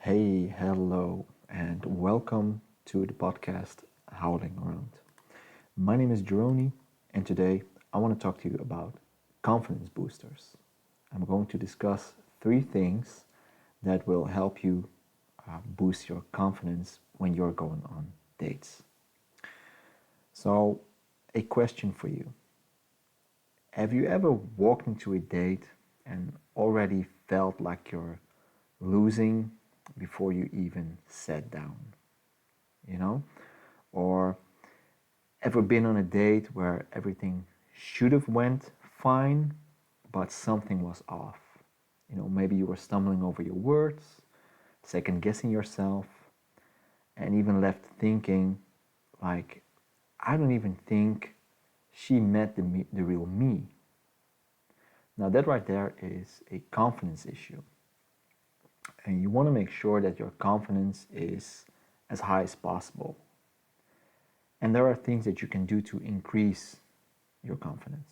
Hey, hello, and welcome to the podcast Howling Around. My name is Jeroni, and today I want to talk to you about confidence boosters. I'm going to discuss three things that will help you boost your confidence when you're going on dates. So, a question for you. Have you ever walked into a date and already felt like you're losing before you even sat down? You know? Or ever been on a date where everything should have went fine, but something was off? Maybe you were stumbling over your words, second guessing yourself, and even left thinking like, I don't even think she met the real me. Now that right there is a confidence issue. And you want to make sure that your confidence is as high as possible. And there are things that you can do to increase your confidence.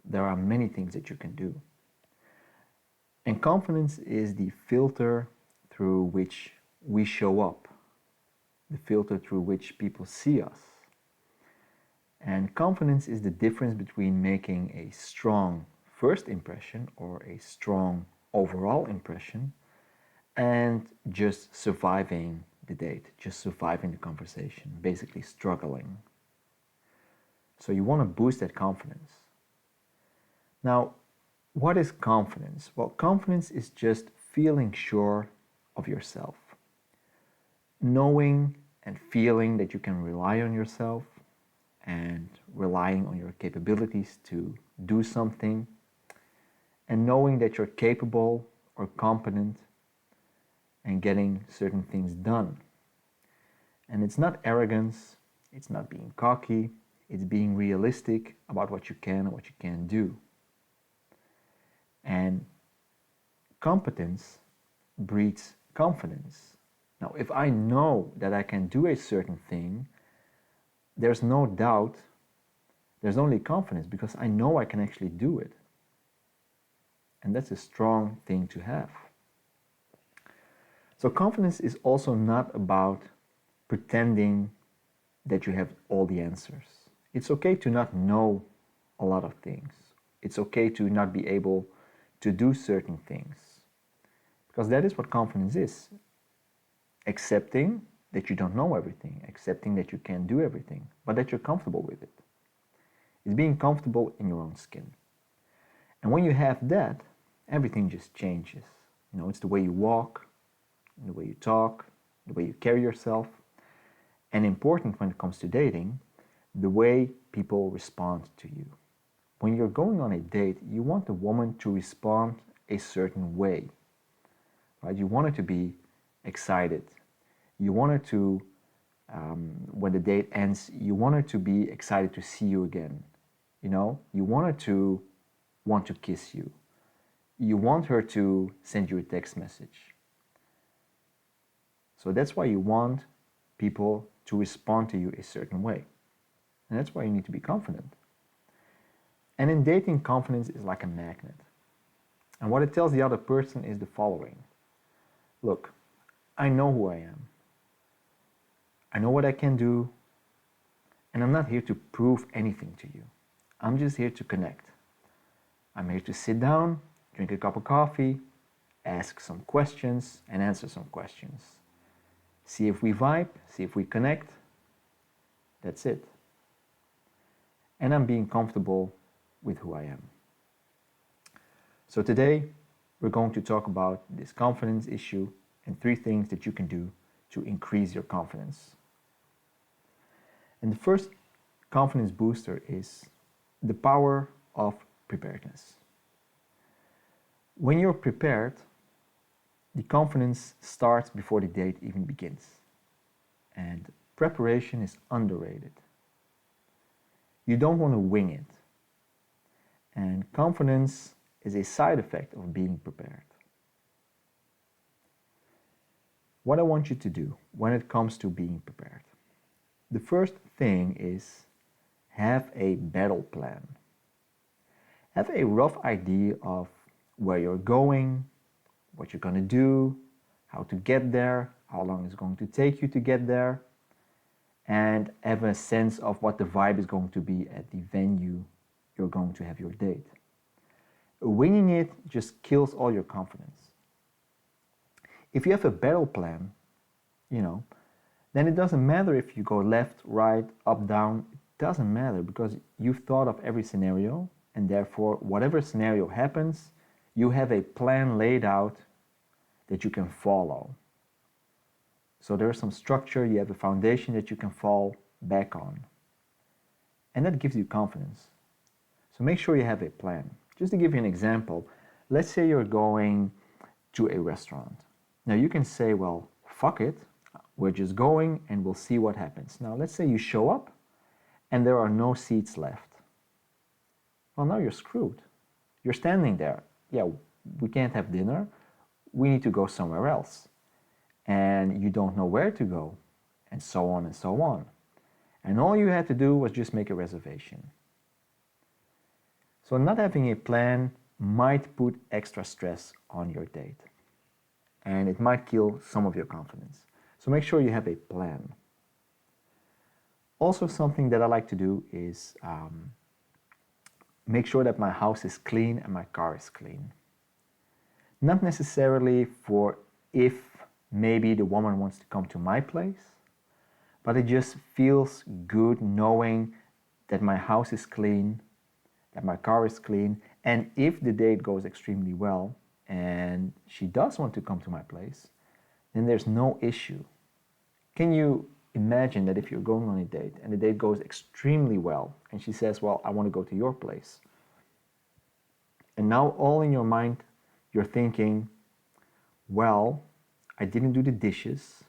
There are many things that you can do. And confidence is the filter through which we show up, the filter through which people see us. And confidence is the difference between making a strong first impression or a strong overall impression and just surviving the date, just surviving the conversation, basically struggling. So you want to boost that confidence. Now, what is confidence? Well, confidence is just feeling sure of yourself, knowing and feeling that you can rely on yourself and relying on your capabilities to do something, and knowing that you're capable or competent and getting certain things done. And it's not arrogance, it's not being cocky, it's being realistic about what you can and what you can't do. And competence breeds confidence. Now, if I know that I can do a certain thing, there's no doubt, there's only confidence because I know I can actually do it. And that's a strong thing to have. So confidence is also not about pretending that you have all the answers. It's okay to not know a lot of things. It's okay to not be able to do certain things. Because that is what confidence is. Accepting that you don't know everything, accepting that you can't do everything, but that you're comfortable with it. It's being comfortable in your own skin. And when you have that, everything just changes. It's the way you walk, the way you talk, the way you carry yourself, and important when it comes to dating, the way people respond to you. When you're going on a date, you want the woman to respond a certain way, right? You want her to be excited. You want her to, when the date ends, you want her to be excited to see you again. You want her to want to kiss you. You want her to send you a text message. So that's why you want people to respond to you a certain way. And that's why you need to be confident. And in dating, confidence is like a magnet. And what it tells the other person is the following. Look, I know who I am. I know what I can do. And I'm not here to prove anything to you. I'm just here to connect. I'm here to sit down, drink a cup of coffee, ask some questions, and answer some questions. See if we vibe, see if we connect. That's it. And I'm being comfortable with who I am. So today, we're going to talk about this confidence issue and three things that you can do to increase your confidence. And the first confidence booster is the power of preparedness. When you're prepared, the confidence starts before the date even begins. And preparation is underrated. You don't want to wing it. And confidence is a side effect of being prepared. What I want you to do when it comes to being prepared. The first thing is have a battle plan. Have a rough idea of where you're going, what you're going to do, how to get there, how long it's going to take you to get there, and have a sense of what the vibe is going to be at the venue you're going to have your date. Winging it just kills all your confidence. If you have a battle plan, then it doesn't matter if you go left, right, up, down. It doesn't matter because you've thought of every scenario, and therefore, whatever scenario happens, you have a plan laid out that you can follow. So there's some structure, you have a foundation that you can fall back on. And that gives you confidence. So make sure you have a plan. Just to give you an example, let's say you're going to a restaurant. Now you can say, well, fuck it, we're just going and we'll see what happens. Now let's say you show up and there are no seats left. Well, now you're screwed. You're standing there. Yeah, we can't have dinner. We need to go somewhere else. And you don't know where to go, and so on and so on. And all you had to do was just make a reservation. So not having a plan might put extra stress on your date. And it might kill some of your confidence. So make sure you have a plan. Also, something that I like to do is make sure that my house is clean and my car is clean. Not necessarily for if maybe the woman wants to come to my place, but it just feels good knowing that my house is clean, that my car is clean, and if the date goes extremely well and she does want to come to my place, then there's no issue. Can you imagine that if you're going on a date and the date goes extremely well and she says, well, I want to go to your place. And now all in your mind, you're thinking, well, I didn't do the dishes.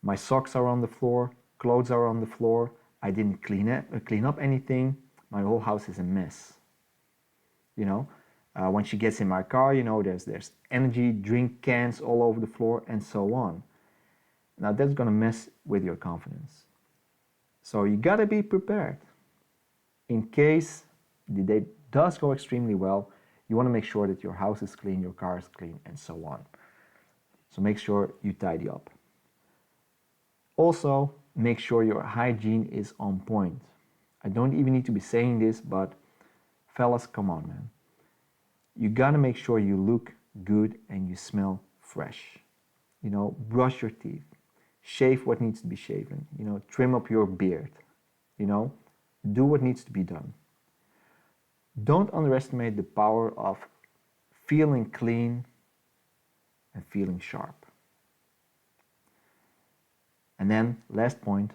My socks are on the floor, clothes are on the floor. I didn't clean up anything. My whole house is a mess. When she gets in my car, there's energy drink cans all over the floor and so on. Now that's gonna mess with your confidence. So you gotta be prepared. In case the date does go extremely well, you wanna make sure that your house is clean, your car is clean, and so on. So make sure you tidy up. Also, make sure your hygiene is on point. I don't even need to be saying this, but fellas, come on, man. You gotta make sure you look good and you smell fresh. Brush your teeth, shave what needs to be shaven, trim up your beard, do what needs to be done. Don't underestimate the power of feeling clean and feeling sharp. And then, last point,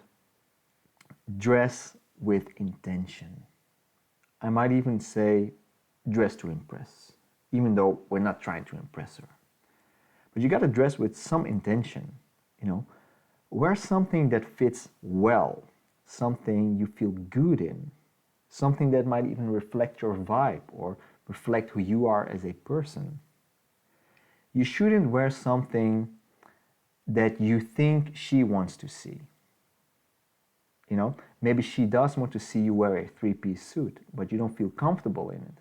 dress with intention. I might even say dress to impress, even though we're not trying to impress her. But you gotta dress with some intention, Wear something that fits well, something you feel good in, something that might even reflect your vibe or reflect who you are as a person. You shouldn't wear something that you think she wants to see. Maybe she does want to see you wear a three-piece suit, but you don't feel comfortable in it.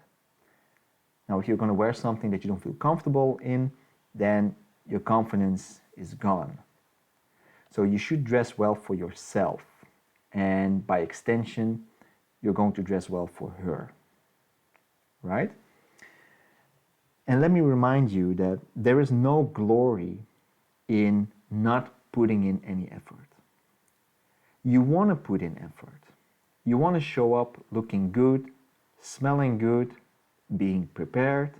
Now, if you're going to wear something that you don't feel comfortable in, then your confidence is gone. So you should dress well for yourself, and by extension, you're going to dress well for her, right? And let me remind you that there is no glory in not putting in any effort. You want to put in effort. You want to show up looking good, smelling good, being prepared.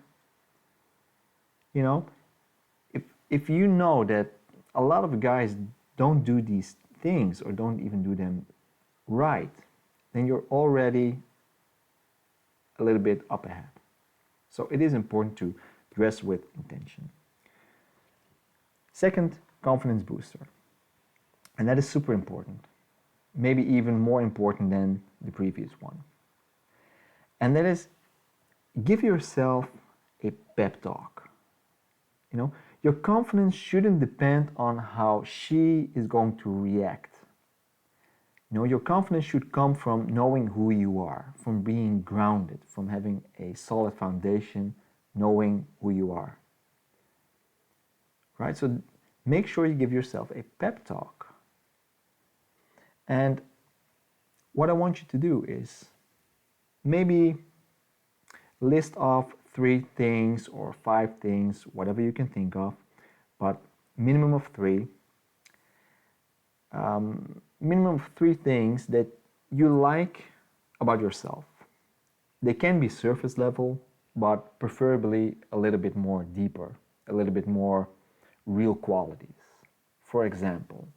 If you know that a lot of guys don't do these things or don't even do them right, then you're already a little bit up ahead. So it is important to dress with intention. Second, confidence booster. And that is super important. Maybe even more important than the previous one. And that is, give yourself a pep talk. Your confidence shouldn't depend on how she is going to react. Your confidence should come from knowing who you are, from being grounded, from having a solid foundation, knowing who you are. right? So make sure you give yourself a pep talk. And what I want you to do is maybe list off 3 things or 5 things, whatever you can think of, but minimum of 3. Minimum of 3 things that you like about yourself. They can be surface level, but preferably a little bit more deeper, a little bit more real qualities. For example,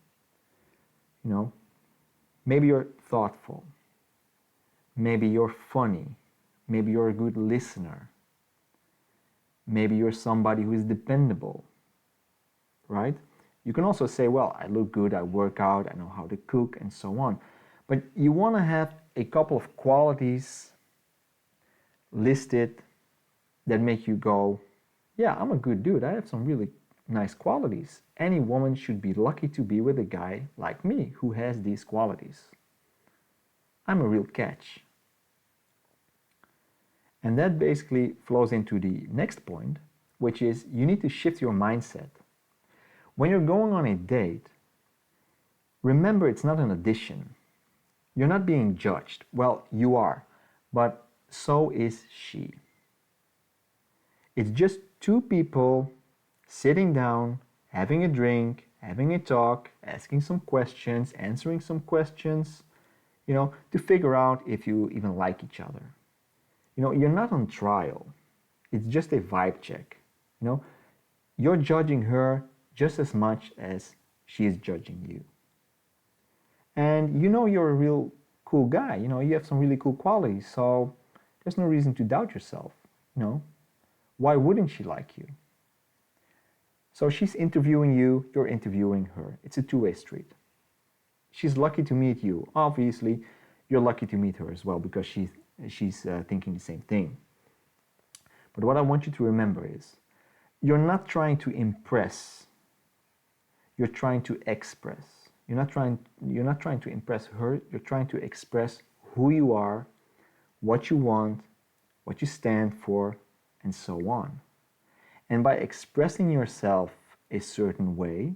maybe you're thoughtful, maybe you're funny, maybe you're a good listener, maybe you're somebody who is dependable, right? You can also say, well, I look good, I work out, I know how to cook, and so on. But you want to have a couple of qualities listed that make you go, yeah, I'm a good dude. I have some really nice qualities. Any woman should be lucky to be with a guy like me who has these qualities. I'm a real catch. And that basically flows into the next point, which is you need to shift your mindset. When you're going on a date, remember it's not an audition. You're not being judged. Well, you are, but so is she. It's just 2 people sitting down, having a drink, having a talk, asking some questions, answering some questions, to figure out if you even like each other. You're not on trial. It's just a vibe check. You're judging her just as much as she is judging you. And you're a real cool guy. You have some really cool qualities. So there's no reason to doubt yourself. Why wouldn't she like you? So she's interviewing you, you're interviewing her. It's a two-way street. She's lucky to meet you. Obviously, you're lucky to meet her as well because she's thinking the same thing. But what I want you to remember is, you're not trying to impress. You're trying to express. You're not trying to impress her. You're trying to express who you are, what you want, what you stand for, and so on. And by expressing yourself a certain way,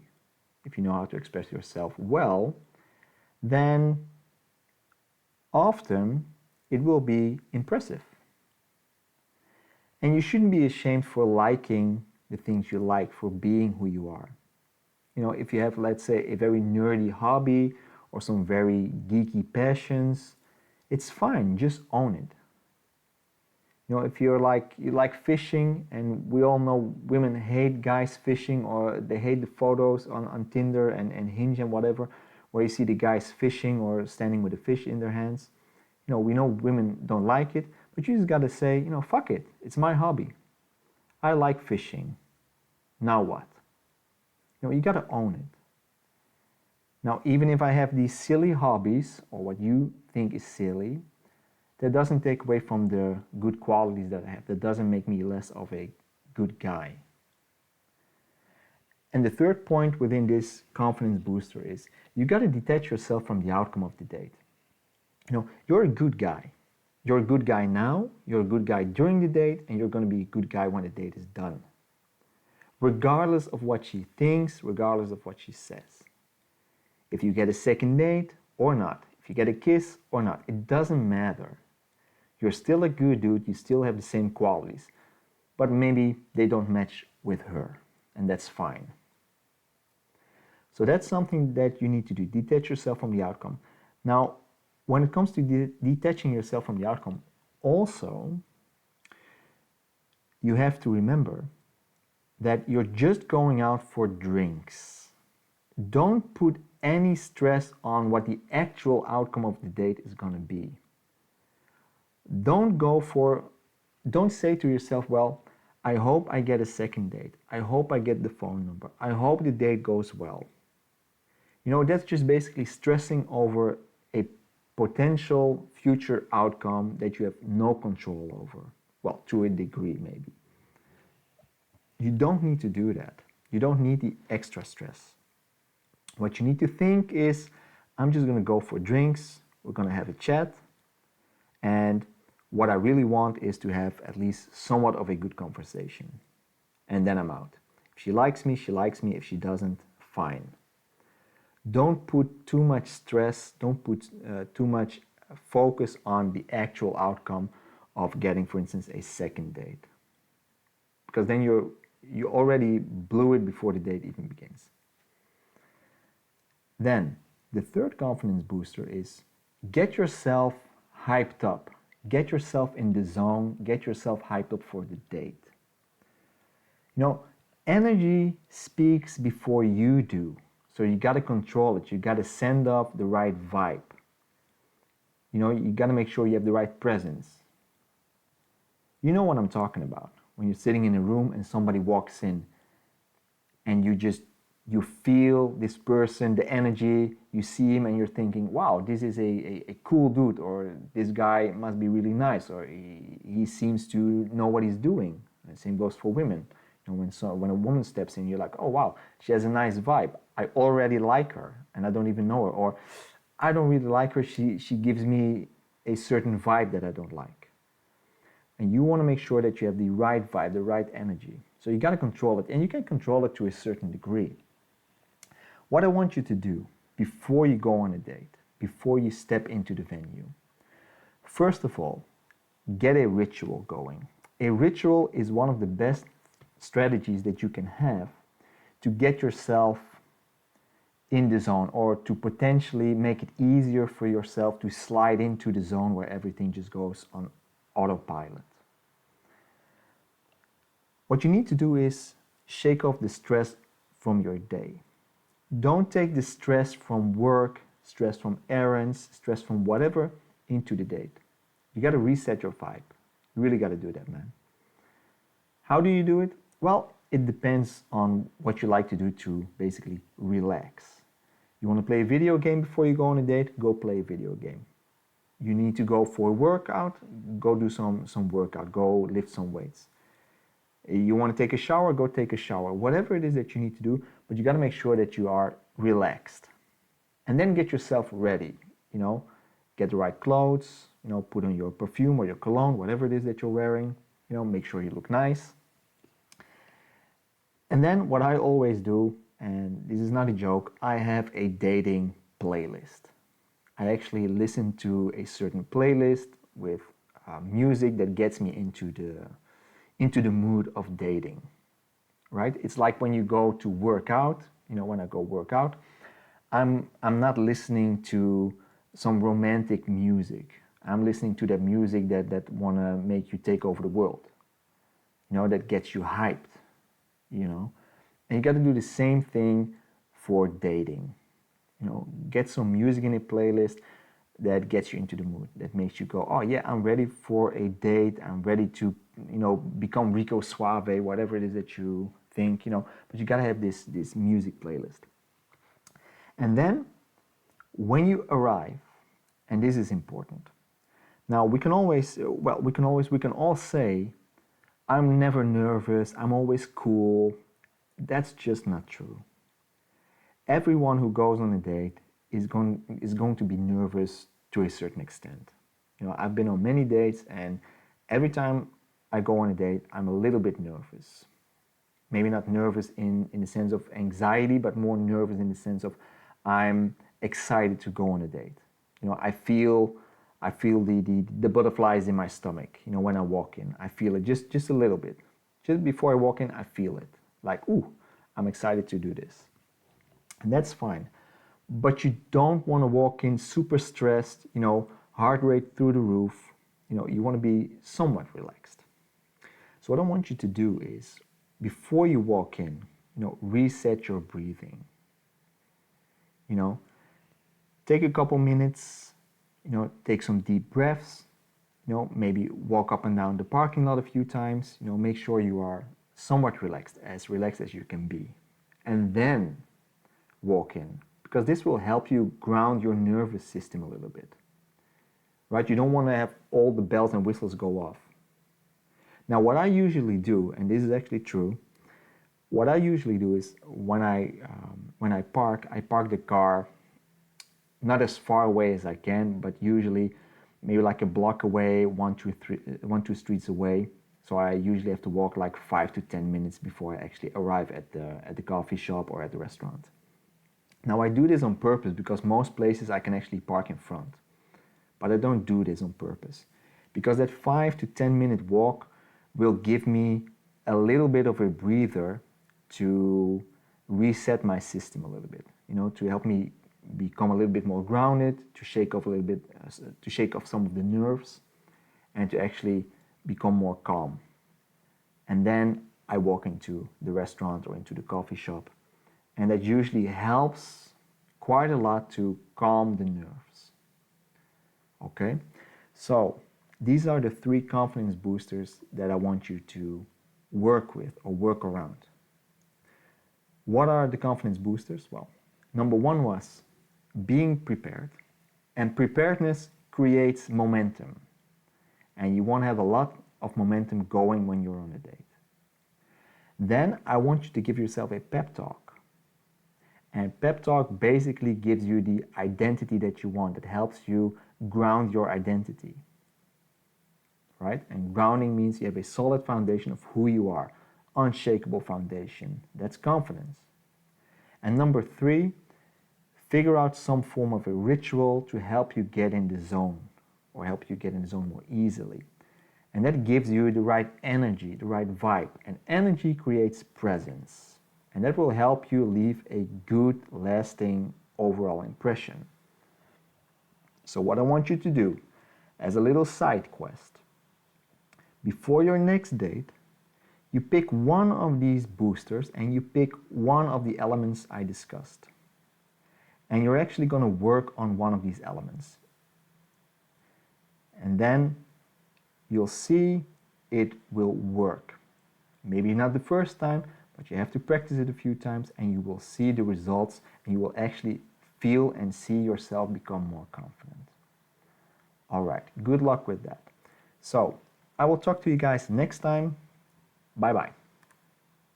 if you know how to express yourself well, then often it will be impressive. And you shouldn't be ashamed for liking the things you like, for being who you are. If you have, let's say, a very nerdy hobby or some very geeky passions, it's fine, just own it. If you like fishing, and we all know women hate guys fishing, or they hate the photos on Tinder and Hinge and whatever, where you see the guys fishing or standing with a fish in their hands. We know women don't like it, but you just gotta say, fuck it, it's my hobby. I like fishing. Now what? You gotta own it. Now, even if I have these silly hobbies, or what you think is silly, that doesn't take away from the good qualities that I have. That doesn't make me less of a good guy. And the third point within this confidence booster is you got to detach yourself from the outcome of the date. You're a good guy. You're a good guy now, you're a good guy during the date, and you're going to be a good guy when the date is done. Regardless of what she thinks, regardless of what she says. If you get a second date or not, if you get a kiss or not, it doesn't matter. You're still a good dude, you still have the same qualities, but maybe they don't match with her, and that's fine. So that's something that you need to do, detach yourself from the outcome. Now, when it comes to detaching yourself from the outcome, also, you have to remember that you're just going out for drinks. Don't put any stress on what the actual outcome of the date is going to be. Don't say to yourself, well, I hope I get a second date. I hope I get the phone number. I hope the date goes well. That's just basically stressing over a potential future outcome that you have no control over. Well, to a degree, maybe. You don't need to do that. You don't need the extra stress. What you need to think is, I'm just going to go for drinks. We're going to have a chat. And what I really want is to have at least somewhat of a good conversation. And then I'm out. If she likes me, she likes me. If she doesn't, fine. Don't put too much stress, don't put too much focus on the actual outcome of getting, for instance, a second date. Because then you already blew it before the date even begins. Then, the third confidence booster is get yourself hyped up. Get yourself in the zone. Get yourself hyped up for the date. Energy speaks before you do. So you got to control it. You got to send off the right vibe. You got to make sure you have the right presence. You know what I'm talking about. When you're sitting in a room and somebody walks in and you feel this person, the energy, you see him and you're thinking, wow, this is a cool dude, or this guy must be really nice, or he seems to know what he's doing. And the same goes for women. When a woman steps in, you're like, oh wow, she has a nice vibe. I already like her and I don't even know her. Or I don't really like her, she gives me a certain vibe that I don't like. And you want to make sure that you have the right vibe, the right energy. So you got to control it, and you can control it to a certain degree. What I want you to do before you go on a date, before you step into the venue, first of all, get a ritual going. A ritual is one of the best strategies that you can have to get yourself in the zone, or to potentially make it easier for yourself to slide into the zone where everything just goes on autopilot. What you need to do is shake off the stress from your day. Don't take the stress from work, stress from errands, stress from whatever into the date. You got to reset your vibe. You really got to do that, man. How do you do it? Well, it depends on what you like to do to basically relax. You want to play a video game before you go on a date? Go play a video game. You need to go for a workout? Go do some workout. Go lift some weights. You want to take a shower? Go take a shower. Whatever it is that you need to do, but you got to make sure that you are relaxed. And then get yourself ready. Get the right clothes. Put on your perfume or your cologne, whatever it is that you're wearing. Make sure you look nice. And then what I always do, and this is not a joke, I have a dating playlist. I actually listen to a certain playlist with music that gets me into the mood of dating, right? It's like when you go to work out. When I go work out, I'm not listening to some romantic music. I'm listening to that music that wanna make you take over the world. That gets you hyped. And you got to do the same thing for dating. Get some music in a playlist that gets you into the mood, that makes you go, oh yeah, I'm ready for a date. I'm ready to, become Rico Suave, whatever it is that you think, but you got to have this music playlist. And then when you arrive, and this is important. Now we can all say, I'm never nervous, I'm always cool. That's just not true. Everyone who goes on a date is going to be nervous to a certain extent. I've been on many dates, and every time I go on a date, I'm a little bit nervous. Maybe not nervous in the sense of anxiety, but more nervous in the sense of I'm excited to go on a date. I feel the butterflies in my stomach, when I walk in. I feel it just a little bit. Just before I walk in, I feel it. Like, ooh, I'm excited to do this. And that's fine. But you don't want to walk in super stressed, heart rate through the roof. You want to be somewhat relaxed. So what I want you to do is, before you walk in, reset your breathing. Take a couple minutes, take some deep breaths, maybe walk up and down the parking lot a few times, make sure you are somewhat relaxed as you can be. And then walk in, because this will help you ground your nervous system a little bit, right? You don't want to have all the bells and whistles go off. Now, what I usually do, and this is actually true, what I usually do is when I park the car not as far away as I can, but usually maybe like a block away, one, two streets away. So I usually have to walk like 5 to 10 minutes before I actually arrive at the coffee shop or at the restaurant. Now I do this on purpose because most places I can actually park in front. But I don't do this on purpose because that 5 to 10 minute walk will give me a little bit of a breather to reset my system a little bit, to help me become a little bit more grounded, to shake off a little bit, to shake off some of the nerves, and to actually become more calm. And then I walk into the restaurant or into the coffee shop, and that usually helps quite a lot to calm the nerves. Okay, so these are the 3 confidence boosters that I want you to work with or work around. What are the confidence boosters? Well, number 1 was being prepared, and preparedness creates momentum, and you want to have a lot of momentum going when you're on a date. Then I want you to give yourself a pep talk, and pep talk basically gives you the identity that you want. It helps you ground your identity, right? And grounding means you have a solid foundation of who you are, unshakable foundation. That's confidence. And number 3, figure out some form of a ritual to help you get in the zone or help you get in the zone more easily. And that gives you the right energy, the right vibe. And energy creates presence. And that will help you leave a good, lasting overall impression. So what I want you to do, as a little side quest, before your next date, you pick one of these boosters and you pick one of the elements I discussed. And you're actually going to work on one of these elements. And then you'll see it will work. Maybe not the first time, but you have to practice it a few times and you will see the results and you will actually feel and see yourself become more confident. All right, good luck with that. So I will talk to you guys next time. Bye-bye.